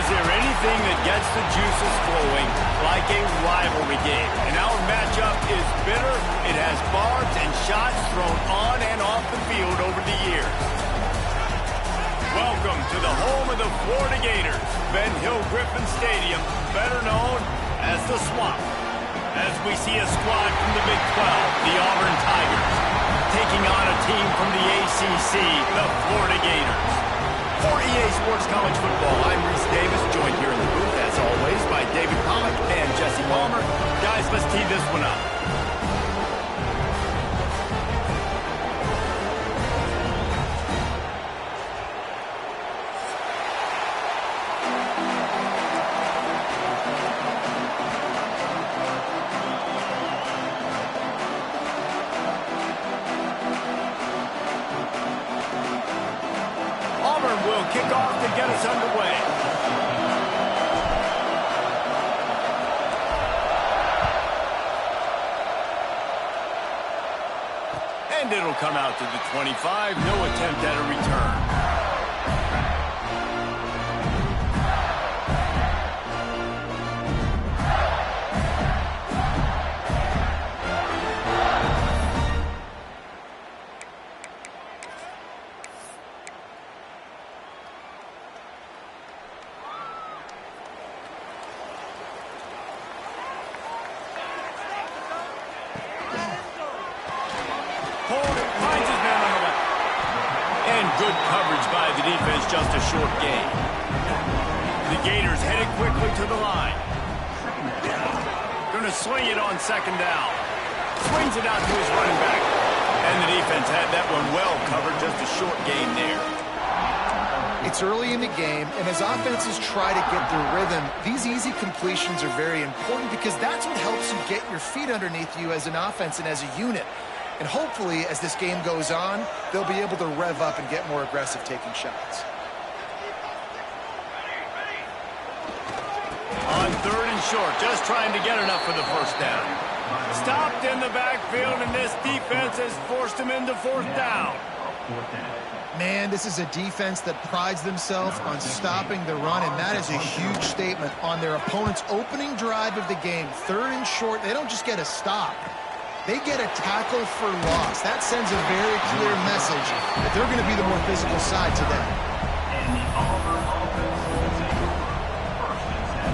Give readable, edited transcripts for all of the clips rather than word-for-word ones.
Is there anything that gets the juices flowing like a rivalry game? And our matchup is bitter. It has barbs and shots thrown on and off the field over the years. Welcome to the home of the Florida Gators, Ben Hill Griffin Stadium, better known as the Swamp. As we see a squad from the Big 12, the Auburn Tigers, taking on a team from the ACC, the Florida Gators. For EA Sports College Football, I'm Reese Davis, joined here in the booth, as always, by David Pollack and Jesse Palmer. Guys, let's tee this one up. Will kick off to get us underway. And it'll come out to the 25. No attempt at a return. Good coverage by the defense, just a short gain. The Gators headed quickly to the line. Going to swing it on second down. Swings it out to his running back. And the defense had that one well covered, just a short gain there. It's early in the game, and as offenses try to get their rhythm, these easy completions are very important because that's what helps you get your feet underneath you as an offense and as a unit. And hopefully, as this game goes on, they'll be able to rev up and get more aggressive taking shots. On third and short, just trying to get enough for the first down. Stopped in the backfield, and this defense has forced him into fourth down. Man, this is a defense that prides themselves on stopping the run, and that is a huge statement on their opponent's opening drive of the game. Third and short, they don't just get a stop. They get a tackle for loss. That sends a very clear message that they're going to be the more physical side today. And the Auburn offense will take over first and 10.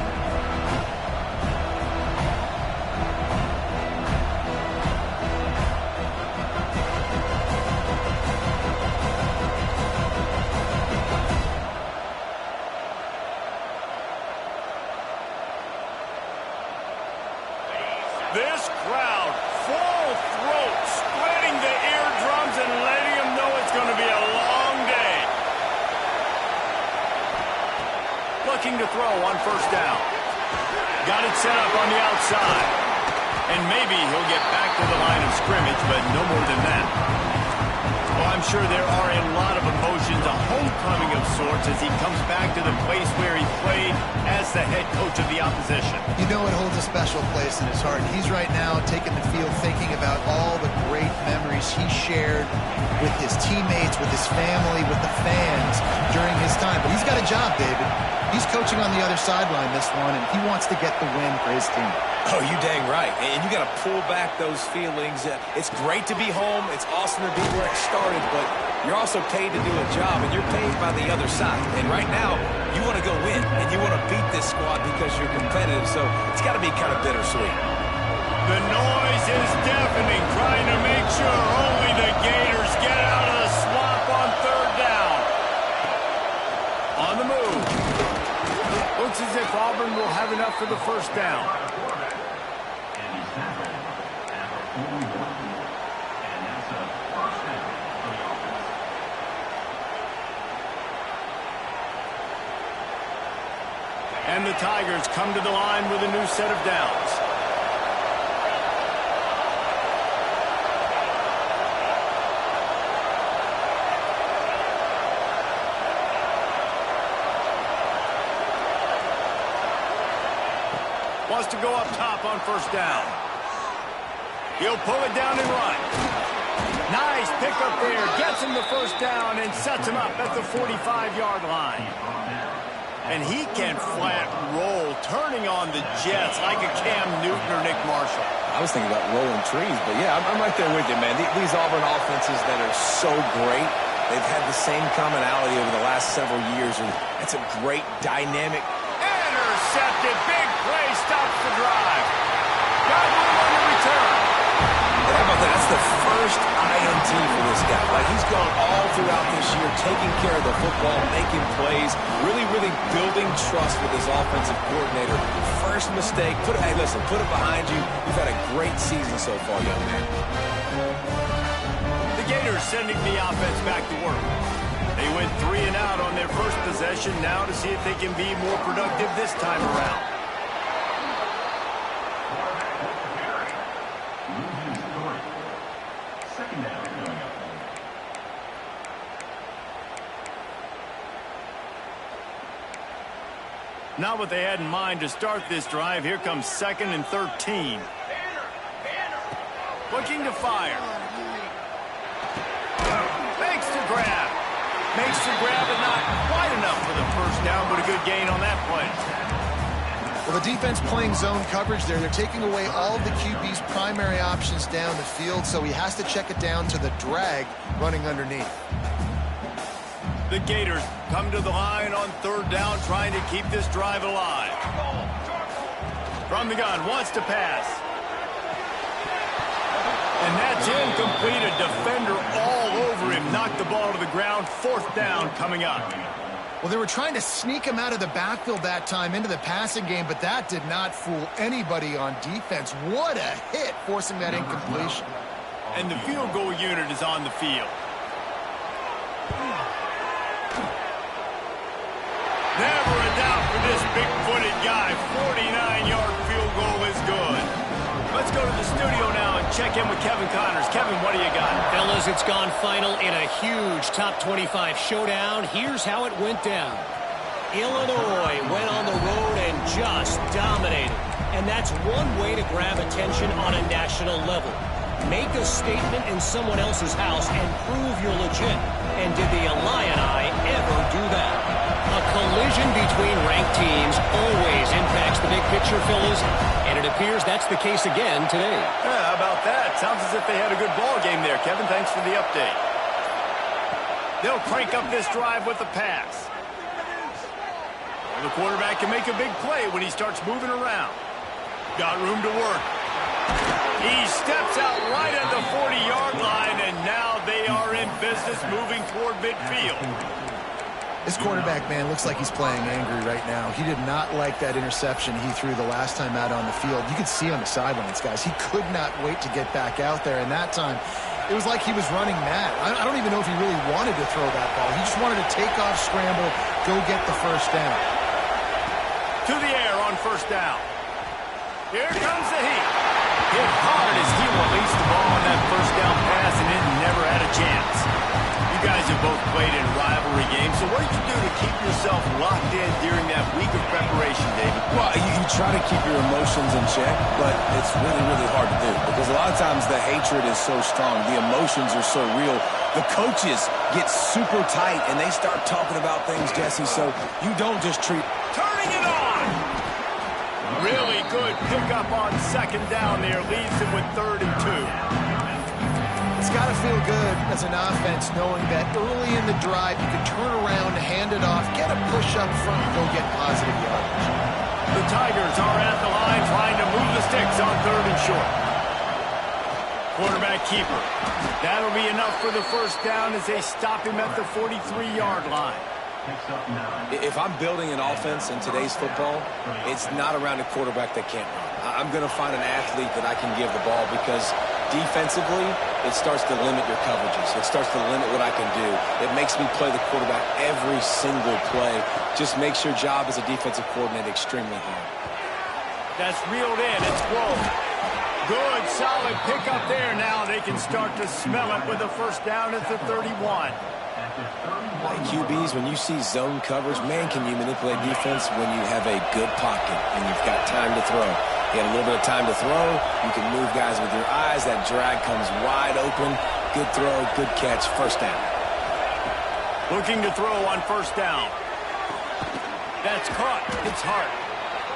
This crowd, full throat, splitting the eardrums and letting them know it's going to be a long day. Looking to throw on first down. Got it set up on the outside. And maybe he'll get back to the line of scrimmage, but no more than that. Well, I'm sure there are a lot of emotions, a homecoming of sorts, as he comes back to the place where he played as the head coach of the opposition. You know it holds a special place in his heart. He's right now taking the field thinking about all the great memories he shared with his teammates, with his family, with the fans during his time. But he's got a job, David. He's coaching on the other sideline this one, and he wants to get the win for his team. Oh, you dang right. And you got to pull back those feelings. It's great to be home. It's awesome to be where it started, but you're also paid to do a job, and you're paid by the other side. And right now, you want to go win, and you want to beat this squad because you're competitive, so it's got to be kind of bittersweet. The noise is deafening, trying to make sure only the Gators get out of the swamp on third down. On the move. Looks as if Auburn will have enough for the first down. And he's tackled at the 41. And that's a first down for the offense. And the Tigers come to the line with a new set of downs. Wants to go up top on first down. He'll pull it down and run. Nice pickup there. Gets him the first down and sets him up at the 45-yard line. And he can flat roll, turning on the Jets like a Cam Newton or Nick Marshall. I was thinking about rolling trees, but yeah, I'm right there with you, man. These Auburn offenses that are so great, they've had the same commonality over the last several years, and it's a great dynamic. Intercepted, big play, stops the drive. Got room on the return. How about that? That's the first INT for this guy. Like, he's gone all throughout this year, taking care of the football, making plays, really building trust with his offensive coordinator. First mistake, hey, listen, put it behind you. You've had a great season so far, young man. The Gators sending the offense back to work. They went 3 and out on their first possession, now to see if they can be more productive this time around. Not what they had in mind to start this drive. Here comes 2nd and 13. Looking to fire. Makes the grab. Makes the grab, but not quite enough for the first down, but a good gain on that play. Well, the defense playing zone coverage there. They're taking away all of the QB's primary options down the field, so he has to check it down to the drag running underneath. The Gators come to the line on 3rd down, trying to keep this drive alive. From the gun, wants to pass. And that's incomplete. A defender all over him. Knocked the ball to the ground. 4th down coming up. Well, they were trying to sneak him out of the backfield that time into the passing game, but that did not fool anybody on defense. What a hit, forcing that incompletion. And the field goal unit is on the field. Never a doubt for this big-footed guy. 49-yard field goal is good. Let's go to the studio now and check in with Kevin Connors. Kevin, what do you got? Fellas, it's gone final in a huge top 25 showdown. Here's how it went down. Illinois went on the road and just dominated. And that's one way to grab attention on a national level. Make a statement in someone else's house and prove you're legit. And did the Illini ever do that? A collision between ranked teams always impacts the big picture, fellas, and it appears that's the case again today. Yeah, how about that? Sounds as if they had a good ball game there. Kevin, thanks for the update. They'll crank up this drive with a pass. Well, the quarterback can make a big play when he starts moving around. Got room to work. He steps out right at the 40-yard line, and now they are in business moving toward midfield. This quarterback, man, looks like he's playing angry right now. He did not like that interception he threw the last time out on the field. You could see on the sidelines, guys. He could not wait to get back out there, and that time it was like he was running mad. I don't even know if he really wanted to throw that ball. He just wanted to take off, scramble, go get the first down. To the air on 1st down. Here comes the heat. Hit hard as he released the ball on that 1st down pass, and it never had a chance. You guys have both played in rivalry games, so what did you do to keep yourself locked in during that week of preparation, David? Well, you try to keep your emotions in check, but it's really hard to do because a lot of times the hatred is so strong, the emotions are so real. The coaches get super tight, and they start talking about things, Jesse, so you don't just treat... Turning it on! Really good pickup on 2nd down there. Leaves him with 3rd and 2. It's got to feel good as an offense knowing that early in the drive you can turn around, hand it off, get a push up front, and go get positive yardage. The Tigers are at the line trying to move the sticks on 3rd and short. Quarterback keeper. That'll be enough for the first down as they stop him at the 43-yard line. If I'm building an offense in today's football, it's not around a quarterback that can't run. I'm going to find an athlete that I can give the ball because defensively, it starts to limit your coverages. It starts to limit what I can do. It makes me play the quarterback every single play. Just makes your job as a defensive coordinator extremely hard. That's reeled in. It's close. Good, solid pickup there. Now they can start to smell it with a first down at the 31. Like QBs, when you see zone coverage, man, can you manipulate defense when you have a good pocket and you've got time to throw. You have a little bit of time to throw. You can move guys with your eyes. That drag comes wide open. Good throw, good catch, first down. Looking to throw on 1st down. That's That's caught. It's hard.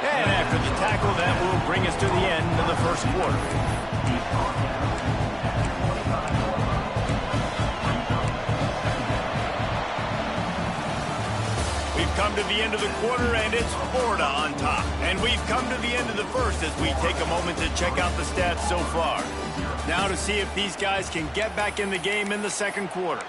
And after the tackle, that will bring us to the end of the first quarter. We've come to the end of the quarter, and it's Florida on top. And we've come to the end of the first as we take a moment to check out the stats so far. Now to see if these guys can get back in the game in the second quarter.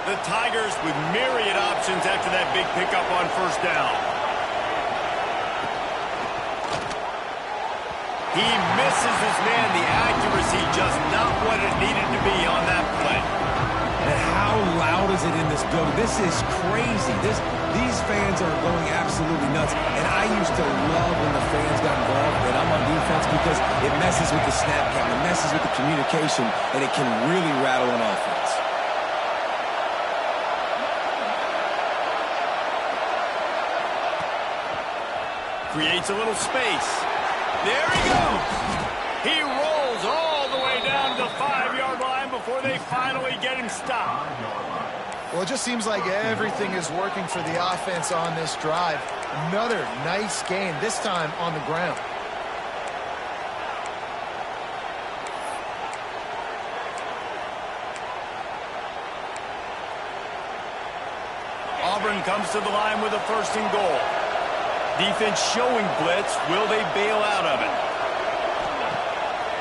The Tigers with myriad options after that big pickup on first down. He misses his man. The accuracy just not what it needed to be on that play. And how loud is it in this building? This is crazy. These fans are going absolutely nuts. And I used to love when the fans got involved when I'm on defense because it messes with the snap count, it messes with the communication, and it can really rattle an offense. Creates a little space. There he goes. He rolls all the way down to the 5-yard line before they finally get him stopped. Well, it just seems like everything is working for the offense on this drive. Another nice gain, this time on the ground. Auburn comes to the line with a 1st and goal. Defense showing blitz. Will they bail out of it?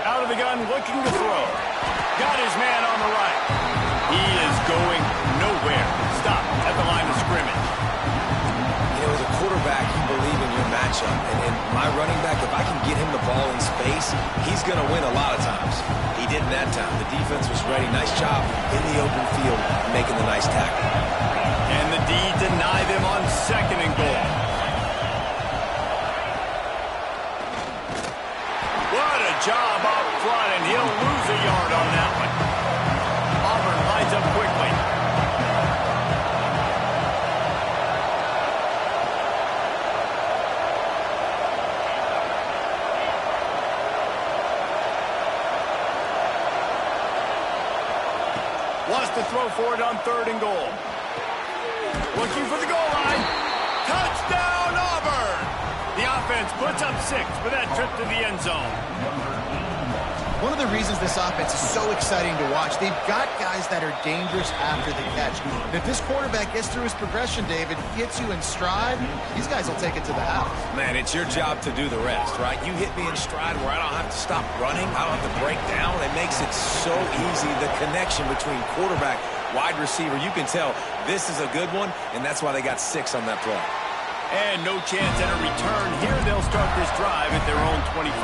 Out of the gun, looking to throw. Got his man on the right. He is going nowhere. Stop at the line of scrimmage. You know, as a quarterback, you believe in your matchup. And my running back, if I can get him the ball in space, he's going to win a lot of times. He didn't that time. The defense was ready. Nice job in the open field, making the nice tackle. And the D deny them on 2nd and goal. What a job up front, and he'll lose a yard on that one. Auburn lines up quickly. Wants to throw for it on 3rd and goal. Looking for the goal line. Touchdown, Auburn! The offense puts up 6 for that trip to the end zone. One of the reasons this offense is so exciting to watch, they've got guys that are dangerous after the catch. And if this quarterback gets through his progression, David, gets you in stride, these guys will take it to the house. Man, it's your job to do the rest, right? You hit me in stride where I don't have to stop running. I don't have to break down. It makes it so easy. The connection between quarterback, wide receiver, you can tell this is a good one, and that's why they got 6 on that play. And no chance at a return. Here they'll start this drive at their own 25.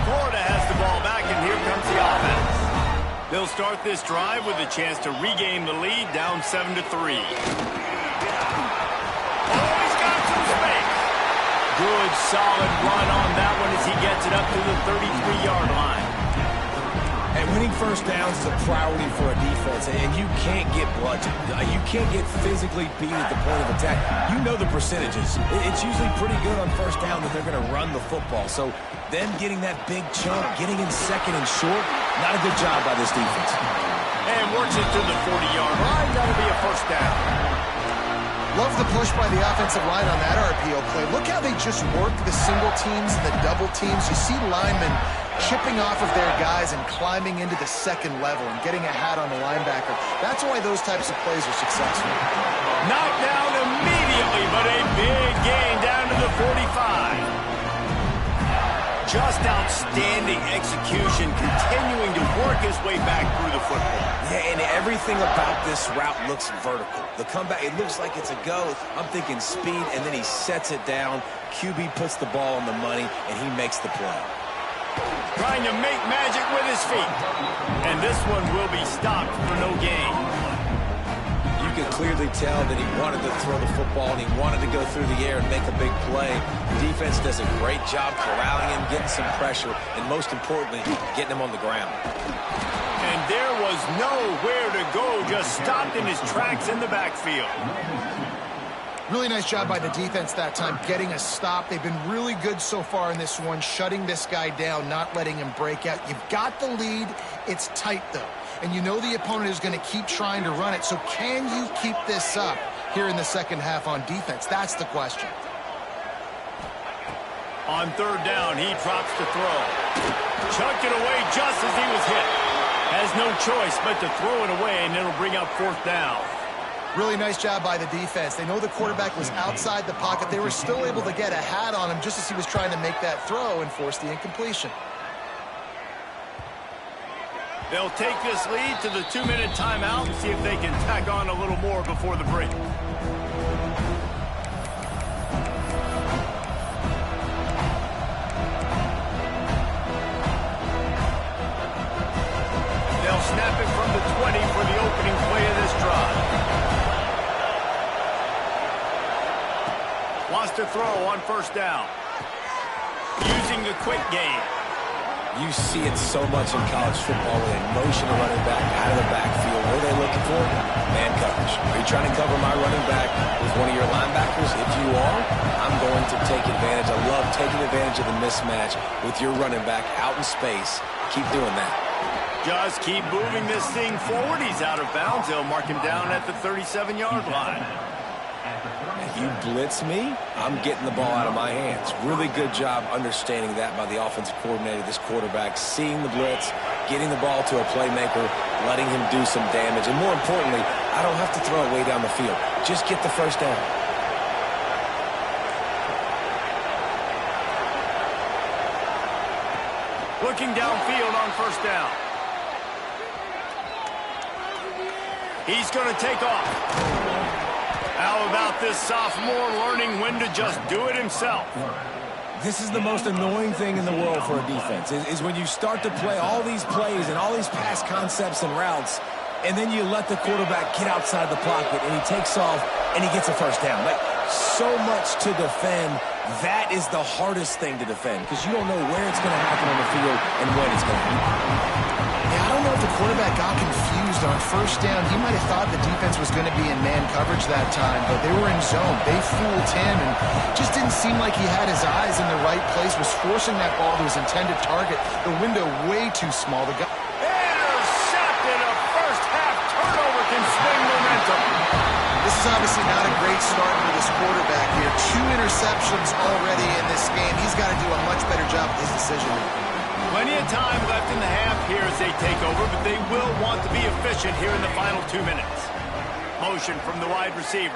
Florida has the ball back, and here comes the offense. They'll start this drive with a chance to regain the lead, down 7-3. Oh, he's got some space. Good, solid run on that one as he gets it up to the 33-yard line. And winning first downs is a priority for a defense, and you can't get bludgeoned. You can't get physically beat at the point of attack. You know the percentages. It's usually pretty good on first down that they're going to run the football. So them getting that big chunk, getting in 2nd and short, not a good job by this defense. And works it to the 40-yard line. That'll be a 1st down. Love the push by the offensive line on that RPO play. Look how they just work the single teams and the double teams. You see linemen chipping off of their guys and climbing into the 2nd level and getting a hat on the linebacker. That's why those types of plays are successful. Knocked down immediately, but a big gain down to the 45. Just outstanding execution, continuing to work his way back through the football. Yeah, and everything about this route looks vertical. The comeback, it looks like it's a go. I'm thinking speed, and then he sets it down. QB puts the ball on the money, and he makes the play. Trying to make magic with his feet. And this one will be stopped for no gain. You could clearly tell that he wanted to throw the football and he wanted to go through the air and make a big play. Defense does a great job corralling him, getting some pressure, and most importantly, getting him on the ground. And there was nowhere to go, just stopped in his tracks in the backfield. Really nice job by the defense that time, getting a stop. They've been really good so far in this one, shutting this guy down, not letting him break out. You've got the lead. It's tight, though. And you know the opponent is going to keep trying to run it. So can you keep this up here in the second half on defense? That's the question. On third down, he drops to throw. Chucked it away just as he was hit. Has no choice but to throw it away, and it'll bring up fourth down. Really nice job by the defense. They know the quarterback was outside the pocket. They were still able to get a hat on him just as he was trying to make that throw and force the incompletion. They'll take this lead to the 2-minute timeout and see if they can tack on a little more before the break. They'll snap it from the 20 for the opening play of this drive. Wants to throw on first down. Using the quick game. You see it so much in college football with a motion of running back out of the backfield. What are they looking for? Man coverage. Are you trying to cover my running back with one of your linebackers? If you are, I'm going to take advantage. I love taking advantage of the mismatch with your running back out in space. Keep doing that. Just keep moving this thing forward. He's out of bounds. They'll mark him down at the 37-yard line. You blitz me, I'm getting the ball out of my hands. Really good job understanding that by the offensive coordinator, this quarterback, seeing the blitz, getting the ball to a playmaker, letting him do some damage. And more importantly, I don't have to throw it way down the field. Just get the first down. Looking downfield on first down. He's going to take off. How about this sophomore learning when to just do it himself? This is the most annoying thing in the world for a defense, is when you start to play all these plays and all these pass concepts and routes, and then you let the quarterback get outside the pocket, and he takes off, and he gets a first down. Like, so much to defend. That is the hardest thing to defend, because you don't know where it's going to happen on the field and when it's going to happen. Yeah, I don't know if the quarterback got confused on first down. He might have thought the defense was going to be in man coverage that time, but they were in zone. They fooled him and just didn't seem like he had his eyes in the right place, was forcing that ball to his intended target. The window way too small. The guy intercepted. A first-half turnover can swing momentum. This is obviously not a great start for this quarterback here. 2 interceptions already in this game. He's got to do a much better job with his decision-making. Plenty of time left in the half here as they take over, but they will want to be efficient here in the final 2 minutes. Motion from the wide receiver.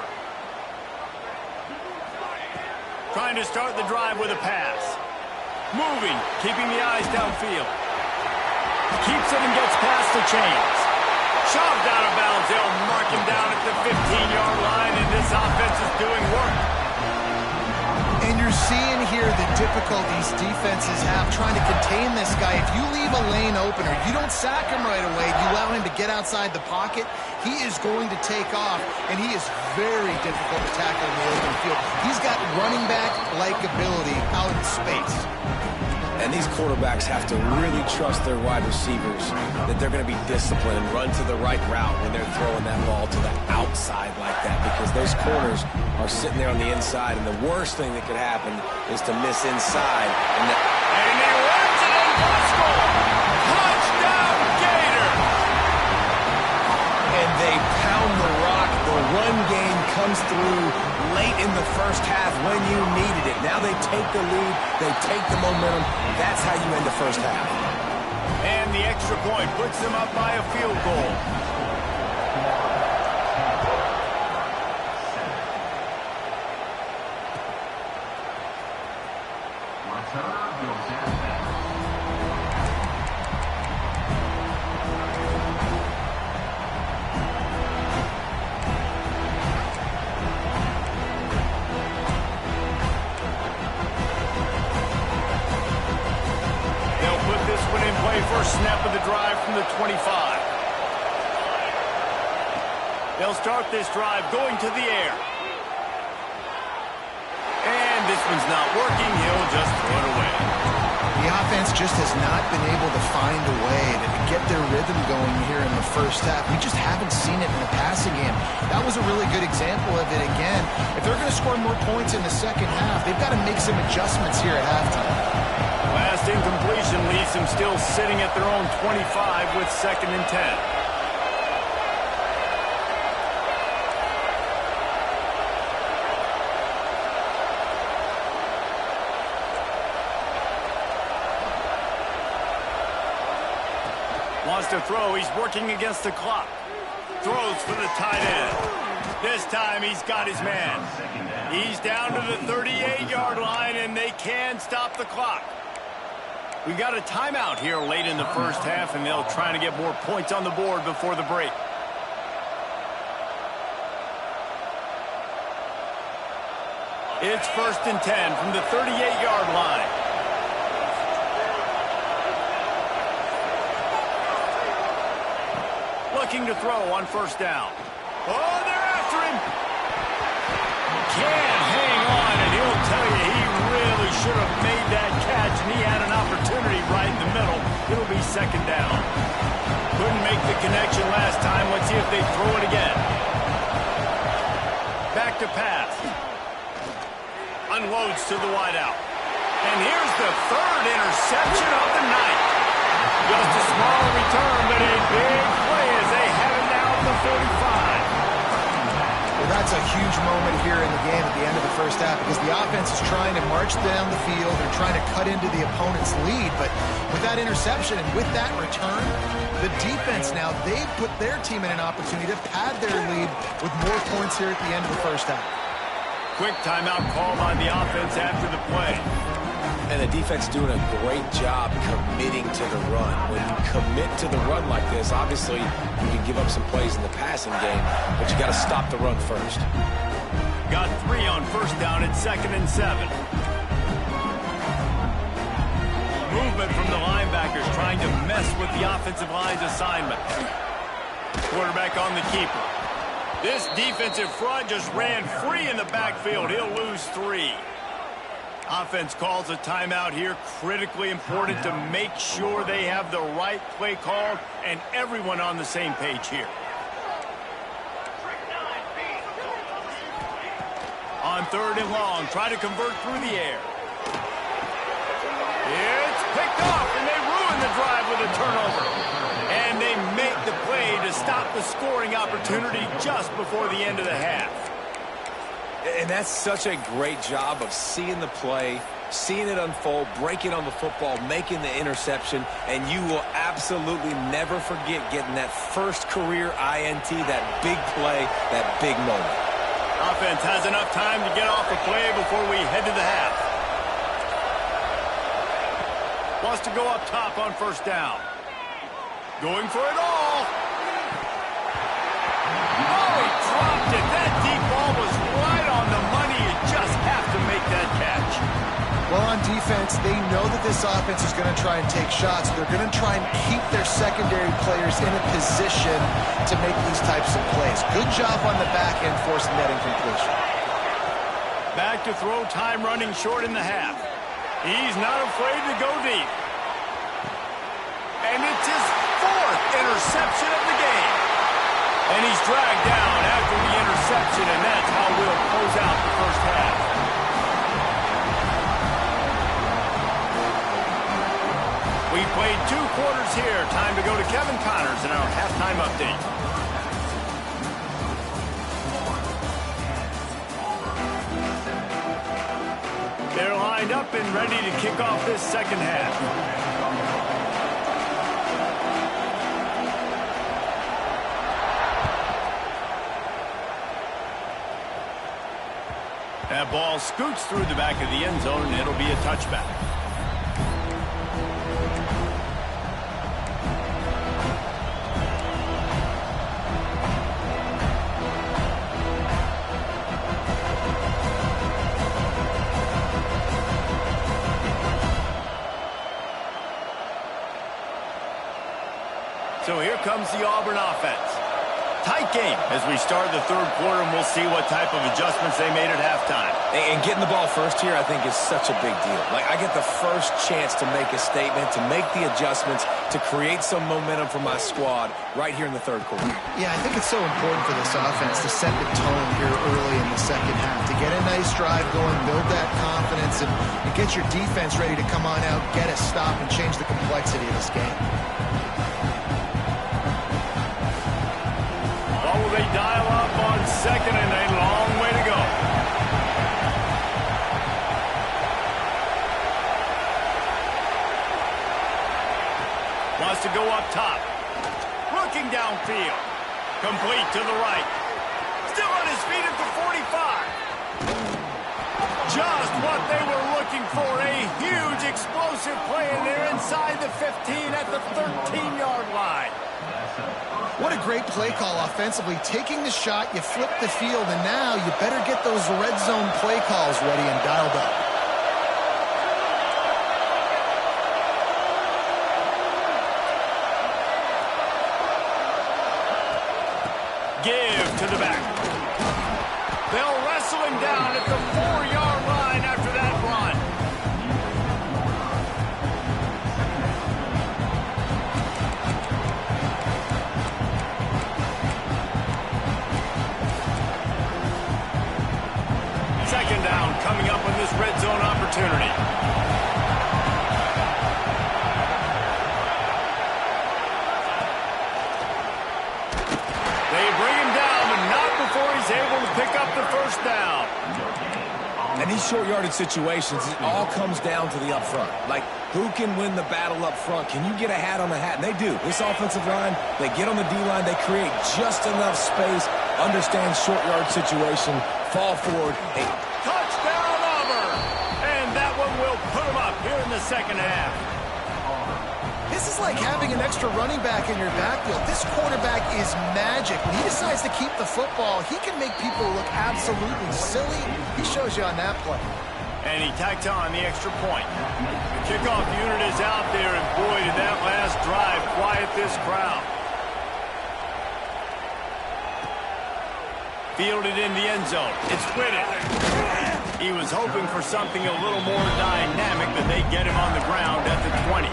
Trying to start the drive with a pass. Moving, keeping the eyes downfield. Keeps it and gets past the chains. Shoved out of bounds. They'll mark him down at the 15-yard line, and this offense is doing work. And you're seeing here the difficulties defenses have trying to contain this guy. If you leave a lane open or you don't sack him right away, you allow him to get outside the pocket, he is going to take off, and he is very difficult to tackle in the open field. He's got running back-like ability out in space. And these quarterbacks have to really trust their wide receivers that they're going to be disciplined and run to the right route when they're throwing that ball to the outside like that, because those corners are sitting there on the inside, and the worst thing that could happen is to miss inside. And he runs it in for a score! Touchdown, Gator! And they pound the rock. The run game comes through late in the first half when you needed it. Now they take the lead, they take the momentum. That's how you end the first half. And the extra point puts them up by a field goal. First snap of the drive from the 25. They'll start this drive going to the air. And this one's not working. He'll just throw it away. The offense just has not been able to find a way to get their rhythm going here in the first half. We just haven't seen it in the passing game. That was a really good example of it again. If they're going to score more points in the second half, they've got to make some adjustments here at halftime. Last incompletion leaves them still sitting at their own 25 with 2nd and 10. Wants to throw. He's working against the clock. Throws for the tight end. This time he's got his man. He's down to the 38-yard line, and they can stop the clock. We got a timeout here late in the first half, and they'll try to get more points on the board before the break. It's 1st and 10 from the 38-yard line. Looking to throw on 1st down. Oh, they're after him. Can't hang on, and he'll tell you he really should have made that catch, and he had an opportunity right in the middle. It'll be 2nd down. Couldn't make the connection last time. Let's see if they throw it again. Back to pass. Unloads to the wideout. And here's the 3rd interception of the night. Just a small return, but a big play as they have it now at the 45. Well, that's a huge moment here in the game at the end of the first half because the offense is trying to march down the field. They're trying to cut into the opponent's lead, but with that interception and with that return, the defense now, they've put their team in an opportunity to pad their lead with more points here at the end of the first half. Quick timeout call by the offense after the play. And the defense doing a great job committing to the run. When you commit to the run like this, obviously you can give up some plays in the passing game, but you got to stop the run first. Got 3 on 1st down at 2nd and 7. Movement from the linebackers trying to mess with the offensive line's assignment. Quarterback on the keeper. This defensive front just ran free in the backfield. He'll lose 3. Offense calls a timeout here. Critically important to make sure they have the right play called and everyone on the same page here. On 3rd and long, try to convert through the air. It's picked off, and they ruin the drive with a turnover. And they make the play to stop the scoring opportunity just before the end of the half. And that's such a great job of seeing the play, seeing it unfold, breaking on the football, making the interception, and you will absolutely never forget getting that first career INT, that big play, that big moment. Offense has enough time to get off the play before we head to the half. Wants to go up top on 1st down. Going for it all. Oh, he dropped it. That deep ball was right on the money. You just have to make that catch. Well, on defense, they know that this offense is going to try and take shots. They're going to try and keep their secondary players in a position to make these types of plays. Good job on the back end forcing that incompletion. Back to throw, time running short in the half. He's not afraid to go deep. And it's his 4th interception of the game. And he's dragged down after the interception, and that's how we'll close out the first half. We played 2 quarters here. Time to go to Kevin Connors in our halftime update. They're lined up and ready to kick off this second half. That ball scoots through the back of the end zone, and it'll be a touchback. So here comes the Auburn offense. Tight game as we start the third quarter, and we'll see what type of adjustments they made at halftime. And getting the ball first here, I think, is such a big deal. Like, I get the first chance to make a statement, to make the adjustments, to create some momentum for my squad right here in the third quarter. Yeah, I think it's so important for this offense to set the tone here early in the second half, to get a nice drive going, build that confidence, and get your defense ready to come on out, get a stop, and change the complexity of this game. Will they dial up on second and a long way to go? Wants to go up top. Looking downfield. Complete to the right. Still on his feet at the 45. Just what they were looking for. A huge explosive play, and they're inside the 15 at the 13-yard line. What a great play call offensively. Taking the shot, you flip the field, and now you better get those red zone play calls ready and dialed up. Give to the back. They'll wrestle him down at the 4-yard line after that run. Second down coming up on this red zone opportunity. They bring him down, but not before he's able to pick up the first down. And these short yardage situations, it all comes down to the up front. Like, who can win the battle up front? Can you get a hat on the hat? And they do. This offensive line, they get on the D-line, they create just enough space, understand short yard situation, fall forward. Touchdown, Auburn! And that one will put them up here in the second half. This is like having an extra running back in your backfield. This quarterback is magic. When he decides to keep the football, he can make people look absolutely silly. He shows you on that play. And he tacked on the extra point. The kickoff unit is out there, and boy, did that last drive quiet this crowd. Fielded in the end zone. It's Whitted. He was hoping for something a little more dynamic, but they get him on the ground at the 20.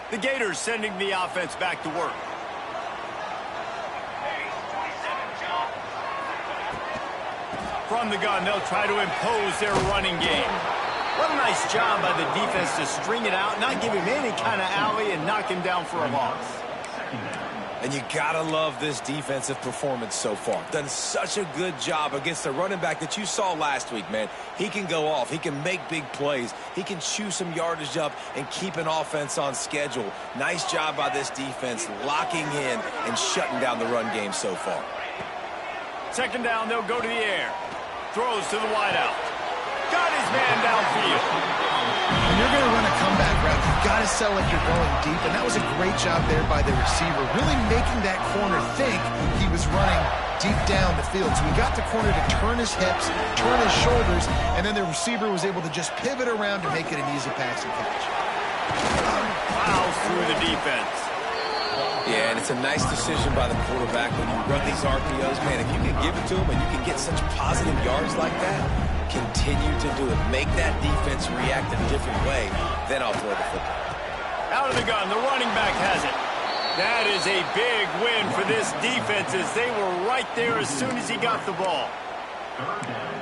The Gators sending the offense back to work. From the gun, they'll try to impose their running game. What a nice job by the defense to string it out, not give him any kind of alley, and knock him down for a loss. And you gotta love this defensive performance so far. Done such a good job against the running back that you saw last week, man. He can go off. He can make big plays. He can chew some yardage up and keep an offense on schedule. Nice job by this defense locking in and shutting down the run game so far. Second down, they'll go to the air. Throws to the wideout. Got his man downfield. When you're going to run a comeback route, you've got to sell like you're going deep, and that was a great job there by the receiver, really making that corner think he was running deep down the field. So he got the corner to turn his hips, turn his shoulders, and then the receiver was able to just pivot around to make it an easy pass and catch. Plows through the defense. Yeah, and it's a nice decision by the quarterback when you run these RPOs. Man, if you can give it to him and you can get such positive yards like that, continue to do it. Make that defense react in a different way, then I'll throw the football. Out of the gun, the running back has it. That is a big win for this defense as they were right there as soon as he got the ball.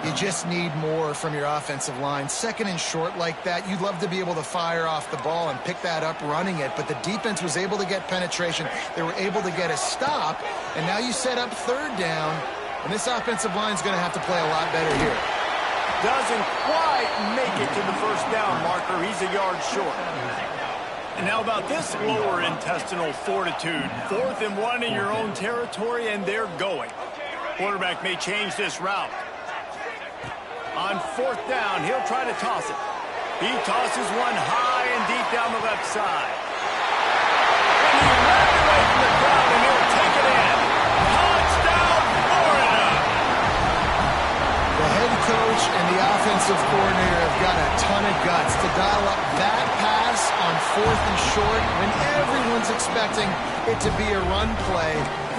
You just need more from your offensive line. Second and short like that, you'd love to be able to fire off the ball and pick that up running it, but the defense was able to get penetration. They were able to get a stop, and now you set up third down, and this offensive line is going to have to play a lot better here. Doesn't quite make it to the first down marker. He's a yard short. And how about this lower intestinal fortitude? 4th and 1 in your own territory, and they're going. Quarterback may change this route. On 4th down, he'll try to toss it. He tosses one high and deep down the left side. And he ran away from the crowd, and he'll take it in. Touchdown, Florida! expecting it to be a run play,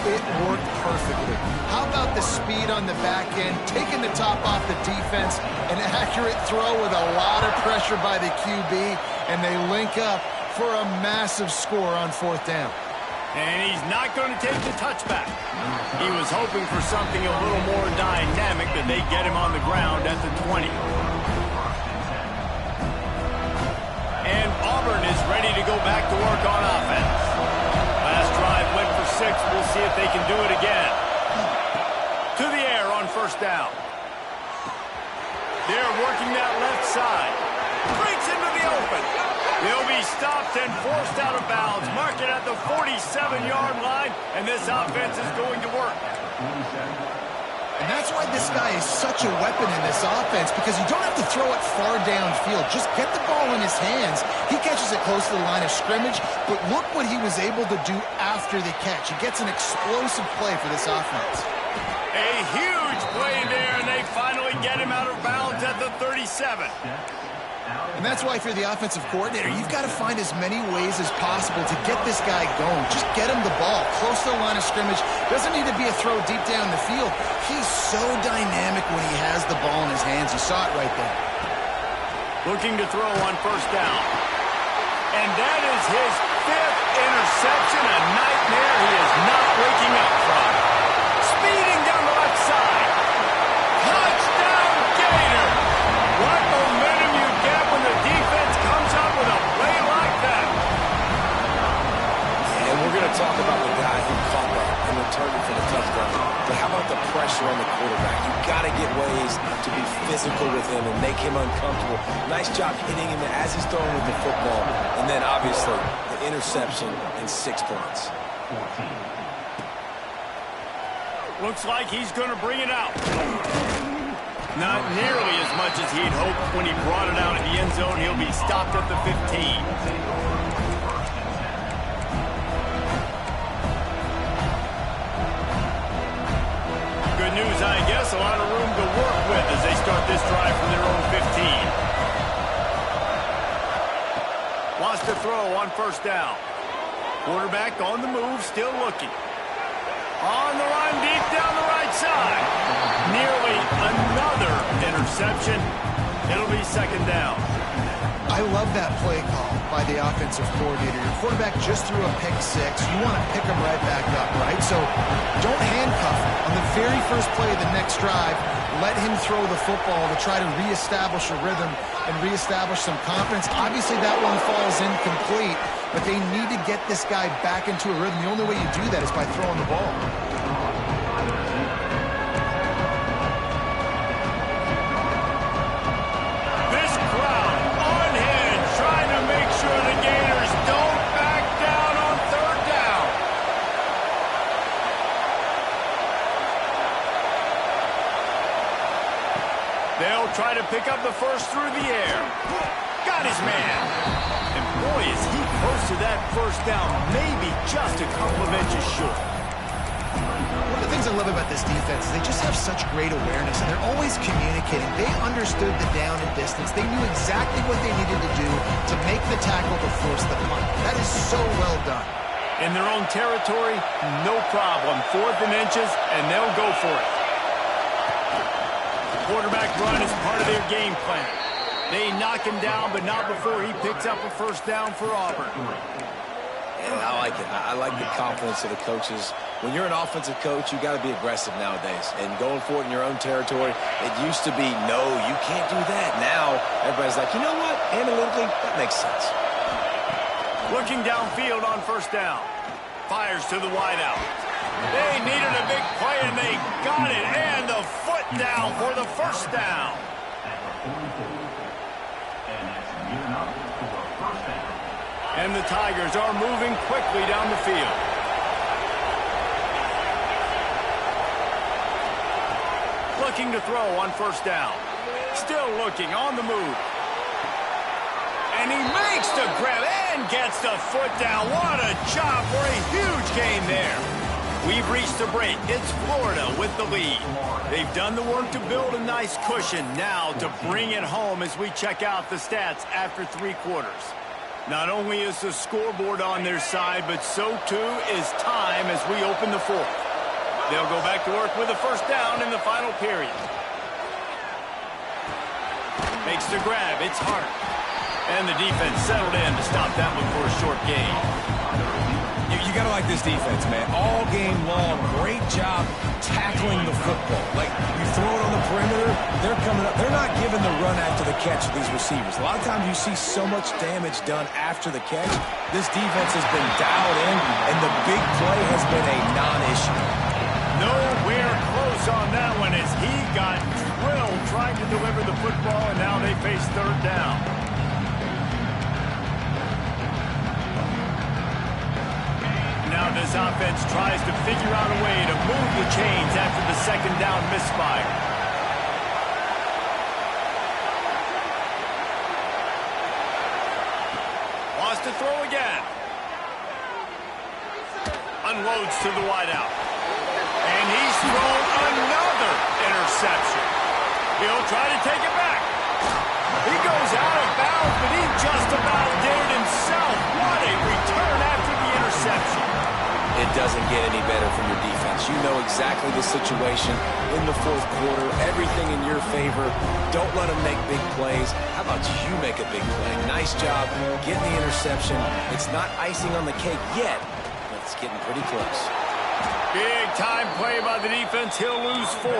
it worked perfectly. How about the speed on the back end, taking the top off the defense, an accurate throw with a lot of pressure by the QB, and they link up for a massive score on 4th down. And he's not going to take the touchback. He was hoping for something a little more dynamic, that they get him on the ground at the 20. And Auburn is ready to go back to work on offense. Last drive went for 6. We'll see if they can do it again. To the air on 1st down. They're working that left side. Breaks into the open. They'll be stopped and forced out of bounds. Mark it at the 47-yard line, and this offense is going to work. And that's why this guy is such a weapon in this offense, because you don't have to throw it far downfield. Just get the ball in his hands. He catches it close to the line of scrimmage, but look what he was able to do after the catch. He gets an explosive play for this offense. A huge play there, and they finally get him out of bounds at the 37. And that's why if you're the offensive coordinator, you've got to find as many ways as possible to get this guy going. Just get him the ball close to the line of scrimmage. Doesn't need to be a throw deep down the field. He's so dynamic when he has the ball in his hands. You saw it right there. Looking to throw on 1st down. And that is his 5th interception, a nightmare he is not waking up from. Speeding down the left side. Touchdown, Gator! What momentum you get when the defense comes up with a play like that. And we're going to talk about the guy who caught that and returned for the touchdown. But how about the pressure on the quarterback? You got to get ways to be physical with him and make him uncomfortable. Nice job hitting him as he's throwing with the football. And then, obviously, the interception and 6 points. Looks like he's going to bring it out. Not nearly as much as he'd hoped when he brought it out in the end zone. He'll be stopped at the 15. Good news, I guess. A lot of room to work with as they start this drive from their own 15. Wants to throw on 1st down. Quarterback on the move, still looking. On the line, deep down the right side. Nearly another interception. It'll be 2nd down. I love that play call by the offensive coordinator. Your quarterback just threw a pick 6. You want to pick him right back up, right? So don't handcuff him. On the very first play of the next drive, let him throw the football to try to reestablish a rhythm and reestablish some confidence. Obviously, that one falls incomplete, but they need to get this guy back into a rhythm. The only way you do that is by throwing the ball. This crowd on hand, trying to make sure the Gators don't back down on 3rd down. They'll try to pick up the first through the air. Got his man. And boy, is he close to that 1st down, maybe just a couple of inches short. One of the things I love about this defense is they just have such great awareness, and they're always communicating. They understood the down and distance. They knew exactly what they needed to do to make the tackle to force the punt. That is so well done. In their own territory, no problem. 4th and inches, and they'll go for it. Quarterback run is part of their game plan. They knock him down, but not before he picks up a 1st down for Auburn. And I like it. I like the confidence of the coaches. When you're an offensive coach, you got to be aggressive nowadays. And going for it in your own territory, it used to be, no, you can't do that. Now, everybody's like, you know what? Analytically, that makes sense. Looking downfield on 1st down. Fires to the wideout. They needed a big play, and they got it. And the foot down for the 1st down. And the Tigers are moving quickly down the field. Looking to throw on 1st down. Still looking on the move. And he makes the grab and gets the foot down. What a job for a huge gain there. We've reached the break. It's Florida with the lead. They've done the work to build a nice cushion. Now to bring it home as we check out the stats after 3 quarters. Not only is the scoreboard on their side, but so too is time as we open the fourth. They'll go back to work with a first down in the final period. Makes the grab. It's Hart. And the defense settled in to stop that one for a short gain. You got to like this defense, man. All game long, great job tackling the football. Like, you throw it on the perimeter, they're coming up. They're not giving the run after the catch of these receivers. A lot of times you see so much damage done after the catch. This defense has been dialed in, and the big play has been a non-issue. Nowhere close on that one as he got drilled trying to deliver the football, and now they face third down. Now this offense tries to figure out a way to move the chains after the second down misfire. Wants to throw again. Unloads to the wideout. And he's thrown another interception. He'll try to take it back. He goes out of bounds, but he just about did it himself. What a return after the interception. It doesn't get any better from your defense. You know exactly the situation in the fourth quarter. Everything in your favor. Don't let them make big plays. How about you make a big play? Nice job getting the interception. It's not icing on the cake yet, but it's getting pretty close. Big time play by the defense. He'll lose 4.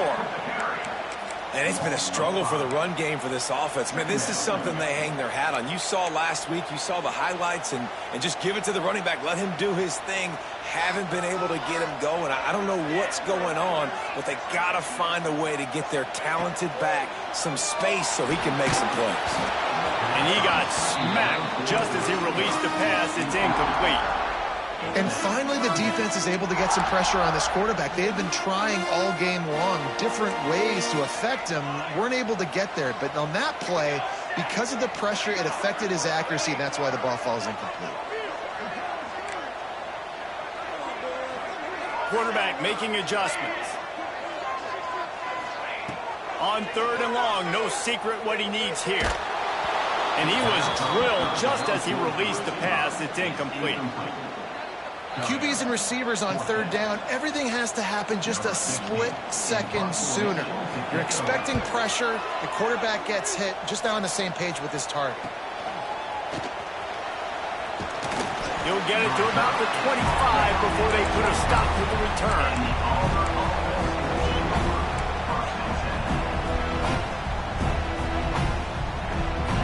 And it's been a struggle for the run game for this offense. Man, this is something they hang their hat on. You saw last week, you saw the highlights, and just give it to the running back. Let him do his thing. Haven't been able to get him going. I don't know what's going on, but they got to find a way to get their talented back some space so he can make some plays. And he got smacked just as he released the pass. It's incomplete. And finally, the defense is able to get some pressure on this quarterback. They had been trying all game long different ways to affect him. Weren't able to get there. But on that play, because of the pressure, it affected his accuracy, and that's why the ball falls incomplete. Quarterback making adjustments. On third and long, no secret what he needs here. And he was drilled just as he released the pass. It's incomplete. QBs and receivers on third down, everything has to happen just a split second sooner. You're expecting pressure, the quarterback gets hit, just now on the same page with his target. He'll get it to about the 25 before they put a stop to the return.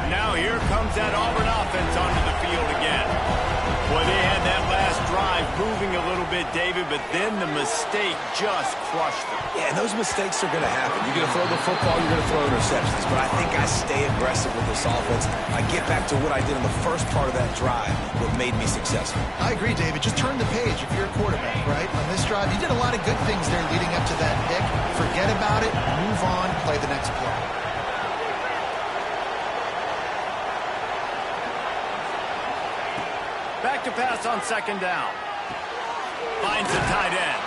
Now here comes that Auburn offense onto the field again. Boy, they had that last drive moving a little bit, David, but then the mistake just crushed them. Yeah, and those mistakes are going to happen. You're going to throw the football, you're going to throw interceptions. But I think I stay aggressive with this offense. I get back to what I did in the first part of that drive, what made me successful. I agree, David. Just turn the page if you're a quarterback, right? On this drive, you did a lot of good things there leading up to that pick. Forget about it, move on, play the next play. Back to pass on second down. Finds the tight end.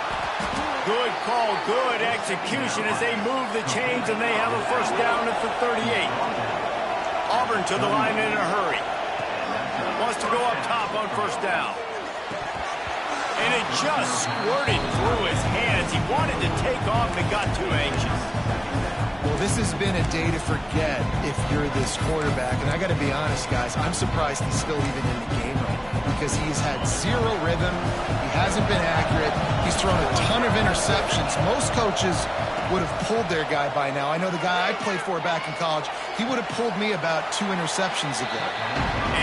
Good call, good execution as they move the chains and they have a first down at the 38. Auburn to the line in a hurry. Wants to go up top on first down. And it just squirted through his hands. He wanted to take off and got too anxious. Well, this has been a day to forget if you're this quarterback. And I got to be honest, guys, I'm surprised he's still even in the game right now because he's had zero rhythm. He hasn't been accurate. He's thrown a ton of interceptions. Most coaches would have pulled their guy by now. I know the guy I played for back in college, he would have pulled me about 2 interceptions ago.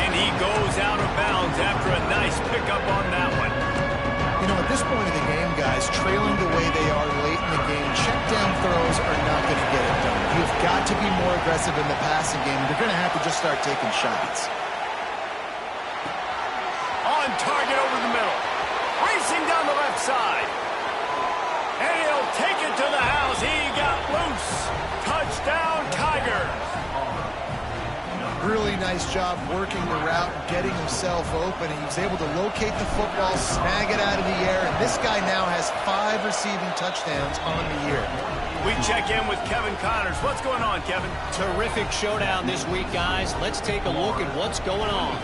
And he goes out of bounds after a nice pickup on that one. You know, at this point of the game, guys, trailing the way they are late in the game, check down throws are not going to get it done. You've got to be more aggressive in the passing game. They're going to have to just start taking shots. On target over the middle. Racing down the left side. And he'll take it to the house. He got loose. Touchdown, Tigers. Really nice job working the route, getting himself open. And he was able to locate the football, snag it out of the air. And this guy now has 5 receiving touchdowns on the year. We check in with Kevin Connors. What's going on, Kevin? Terrific showdown this week, guys. Let's take a look at what's going on.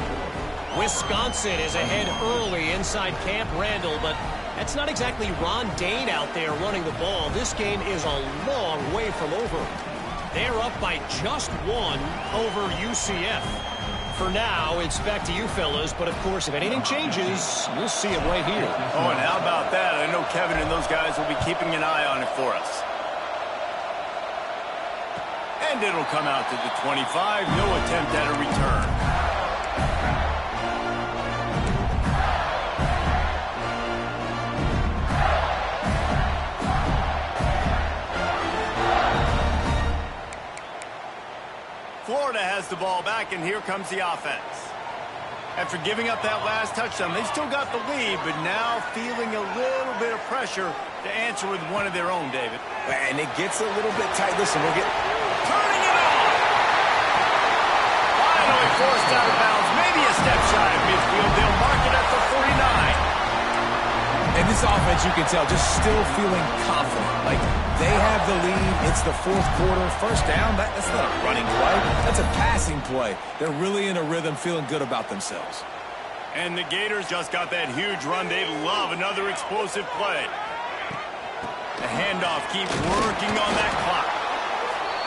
Wisconsin is ahead early inside Camp Randall, but that's not exactly Ron Dane out there running the ball. This game is a long way from over. They're up by just one over UCF. For now, it's back to you fellas, but of course, if anything changes, you'll see it right here. Oh, and how about that? I know Kevin and those guys will be keeping an eye on it for us. And it'll come out to the 25. No attempt at a return. Florida has the ball back, and here comes the offense. After giving up that last touchdown, they still got the lead, but now feeling a little bit of pressure to answer with one of their own, David. And it gets a little bit tight. Listen, we'll get... Turning it on! Finally forced out of bounds, maybe a step shy of midfield. They'll mark it at the 49. And this offense, you can tell, just still feeling confident. Like, they have the lead. It's the fourth quarter. First down, that's not a running play. That's a passing play. They're really in a rhythm, feeling good about themselves. And the Gators just got that huge run. They love another explosive play. The handoff keeps working on that clock.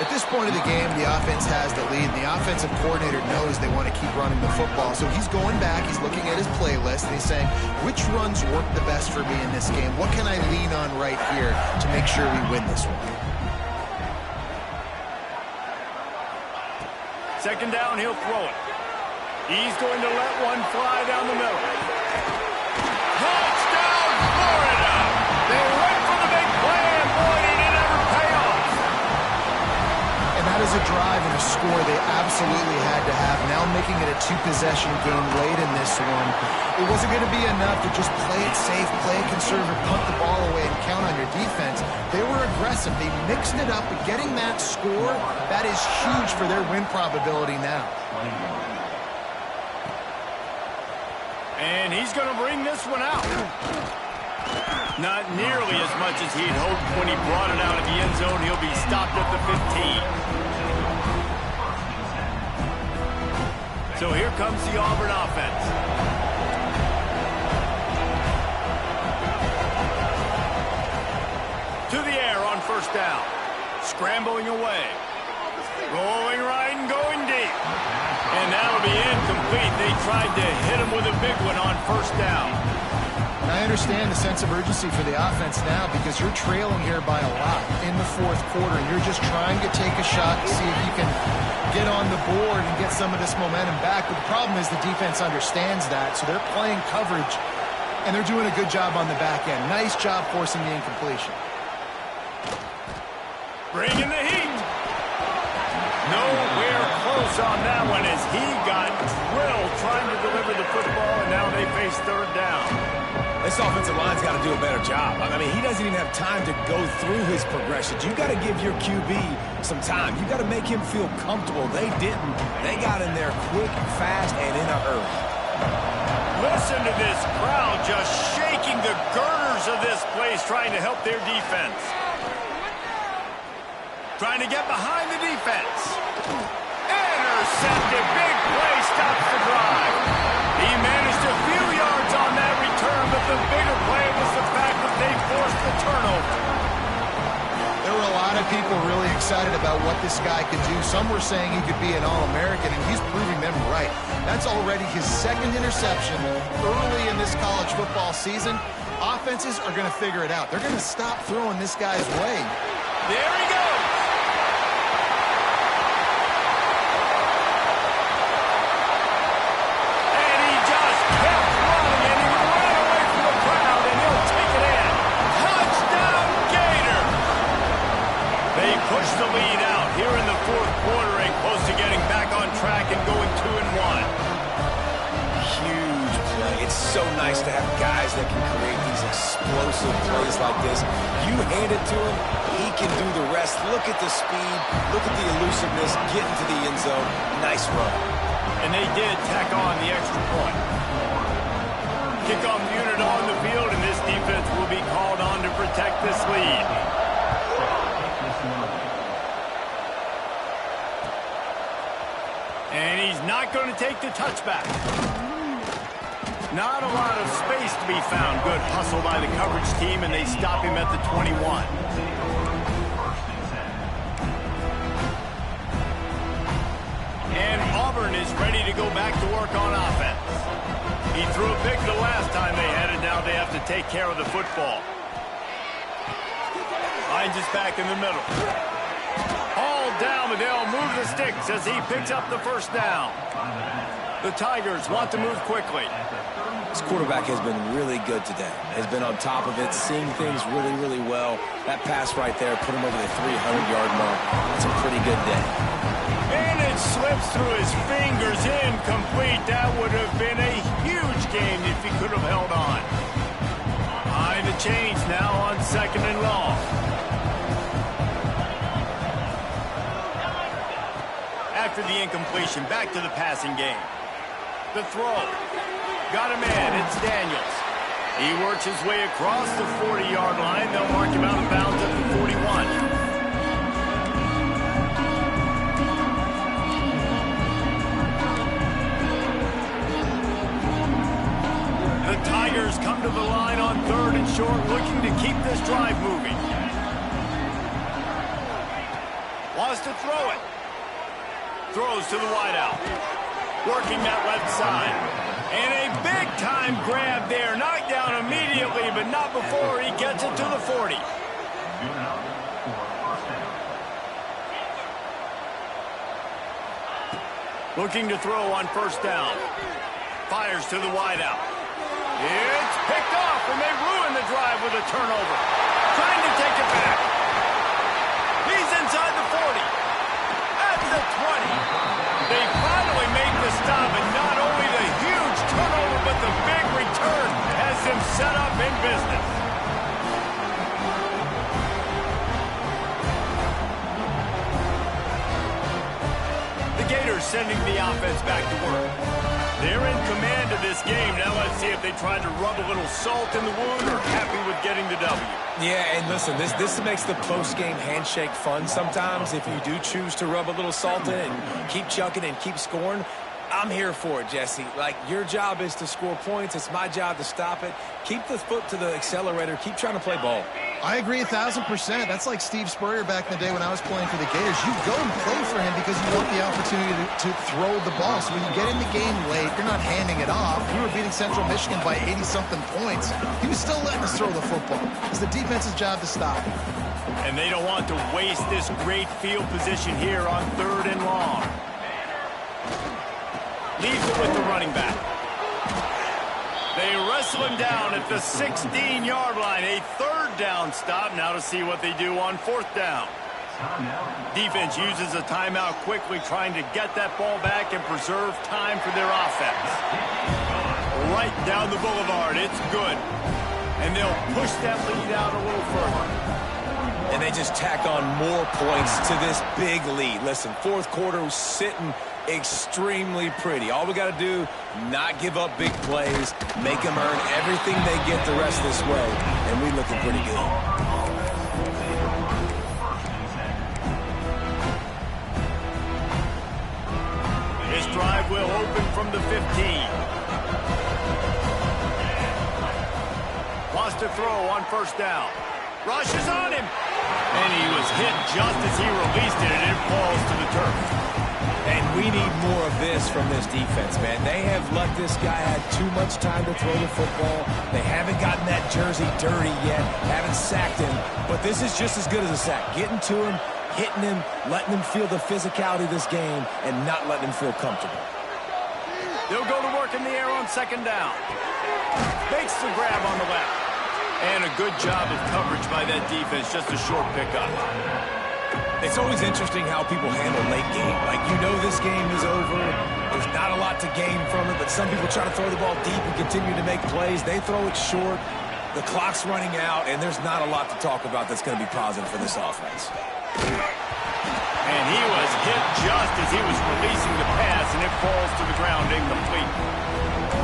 At this point of the game, the offense has the lead, and the offensive coordinator knows they want to keep running the football. So he's going back, he's looking at his playlist, and he's saying, which runs work the best for me in this game? What can I lean on right here to make sure we win this one? Second down, he'll throw it. He's going to let one fly down the middle. Touchdown, Florida! They went for the big play, and boy, did it ever pay off. And that is a drive and a score they absolutely had to have. Now making it a two-possession game late in this one. It wasn't going to be enough to just play it safe, play it conservative, punt the ball away, and count on your defense. They were aggressive. They mixed it up, but getting that score, that is huge for their win probability now. And he's going to bring this one out. Not nearly as much as he'd hoped when he brought it out of the end zone. He'll be stopped at the 15. So here comes the Auburn offense. To the air on first down. Scrambling away. Rolling right and going deep. And that'll be incomplete. They tried to hit him with a big one on first down. And I understand the sense of urgency for the offense now because you're trailing here by a lot in the fourth quarter. And you're just trying to take a shot to see if you can get on the board and get some of this momentum back. But the problem is the defense understands that, so they're playing coverage, and they're doing a good job on the back end. Nice job forcing the incompletion. Bringing the heat. Nowhere close on that one as he got drilled trying to deliver the football, and now they face third down. This offensive line's got to do a better job. I mean, he doesn't even have time to go through his progressions. You got to give your QB some time. You got to make him feel comfortable. They didn't. They got in there quick, fast, and in a hurry. Listen to this crowd just shaking the girders of this place, trying to help their defense. Trying to get behind the defense. Intercepted. Big play stops the drive. He managed a few yards on that return, but the bigger play was the fact that they forced the turnover. There were a lot of people really excited about what this guy could do. Some were saying he could be an All-American, and he's proving them right. That's already his second interception early in this college football season. Offenses are going to figure it out. They're going to stop throwing this guy's way. There he goes. Push the lead out here in the fourth quarter and close to getting back on track and going 2-1. Huge play. It's so nice to have guys that can create these explosive plays like this. You hand it to him, he can do the rest. Look at the speed. Look at the elusiveness. Get into the end zone. Nice run. And they did tack on the extra point. Kickoff unit on the field, and this defense will be called on to protect this lead. And he's not going to take the touchback. Not a lot of space to be found. Good hustle by the coverage team, and they stop him at the 21. And Auburn is ready to go back to work on offense. He threw a pick the last time they had it. Now they have to take care of the football. Hines is back in the middle. Hauled down, but they'll move the sticks as he picks up the first down. The Tigers want to move quickly. This quarterback has been really good today. Has been on top of it, seeing things really, really well. That pass right there put him over the 300-yard mark. That's a pretty good day. And it slips through his fingers, incomplete. That would have been a huge game if he could have held on. Behind the chains now on 2nd and long. After the incompletion, back to the passing game. The throw. Got a man, it's Daniels. He works his way across the 40-yard line. They'll mark him out of bounds at the 41. The Tigers come to the line on 3rd and short, looking to keep this drive moving. Wants to throw it. Throws to the wideout. Working that left side. And a big-time grab there. Knocked down immediately, but not before he gets it to the 40. Looking to throw on 1st down. Fires to the wideout. It's picked off, and they ruin the drive with a turnover. Trying to take it back. He's inside the 40. At the 20. They finally make the stop, and not only the huge turnover, but the big return has them set up in business. The Gators sending the offense back to work. They're in command of this game. Now let's see if they try to rub a little salt in the wound or happy with getting the W. Yeah, and listen, this makes the post-game handshake fun sometimes. If you do choose to rub a little salt in and keep chucking and keep scoring, I'm here for it, Jesse. Like, your job is to score points. It's my job to stop it. Keep the foot to the accelerator. Keep trying to play ball. I agree 1,000%. That's like Steve Spurrier back in the day when I was playing for the Gators. You go and play for him because you want the opportunity to throw the ball. So when you get in the game late, you're not handing it off. We were beating Central Michigan by 80-something points. He was still letting us throw the football. It's the defense's job to stop it. And they don't want to waste this great field position here on 3rd and long. Leaves it with the running back. They wrestle him down at the 16-yard line. A 3rd down stop. Now to see what they do on 4th down. Defense uses a timeout quickly, trying to get that ball back and preserve time for their offense. Right down the boulevard. It's good. And they'll push that lead out a little further. And they just tack on more points to this big lead. Listen, 4th quarter was sitting extremely pretty. All we got to do, not give up big plays, make them earn everything they get the rest of this way, and we looking pretty good. This drive will open from the 15. Wants to throw on 1st down. Rushes on him. And he was hit just as he released it, and it falls to the turf. And we need more of this from this defense, man. They have let this guy have too much time to throw the football. They haven't gotten that jersey dirty yet, haven't sacked him. But this is just as good as a sack. Getting to him, hitting him, letting him feel the physicality of this game, and not letting him feel comfortable. They'll go to work in the air on 2nd down. Makes the grab on the left. And a good job of coverage by that defense, just a short pickup. It's always interesting how people handle late game. Like, you know this game is over. There's not a lot to gain from it, but some people try to throw the ball deep and continue to make plays. They throw it short. The clock's running out, and there's not a lot to talk about that's going to be positive for this offense. And he was hit just as he was releasing the pass, and it falls to the ground incomplete.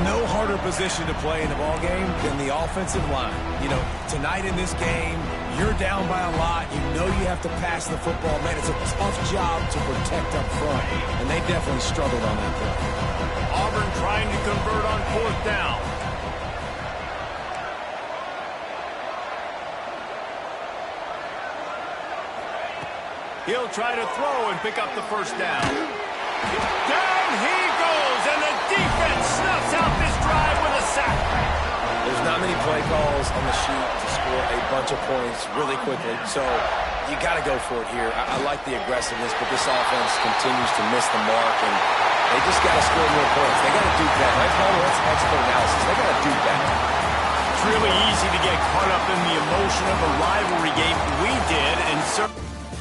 No harder position to play in the ball game than the offensive line. You know, tonight in this game, you're down by a lot. You know you have to pass the football. Man, it's a tough job to protect up front, and they definitely struggled on that play. Auburn trying to convert on 4th down. He'll try to throw and pick up the first down. Down he goes, and the defense snuffs out this drive with a sack. There's not many play calls on the sheet to score a bunch of points really quickly, so you got to go for it here. I like the aggressiveness, but this offense continues to miss the mark, and they just got to score more points. They got to do that. Right, Palmer? That's expert analysis. They got to do that. It's really easy to get caught up in the emotion of a rivalry game. We did, and certainly